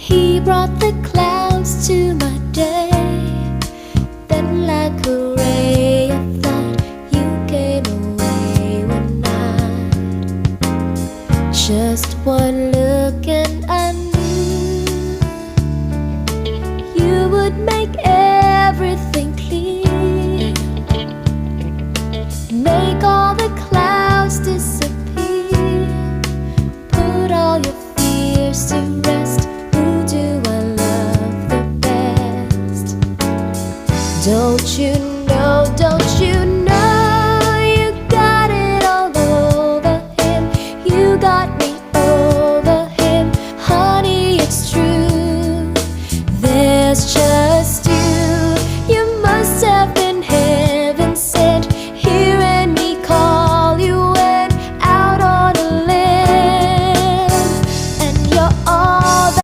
He brought the clouds to my day. Then like a ray of light, you came away one night. Just one look and I knew you would make everything clear, make all the clouds disappear, put all your fears to rest. Who do I love the best? Don't you know, you got it all over him. You got me over him. Honey, it's true. There's just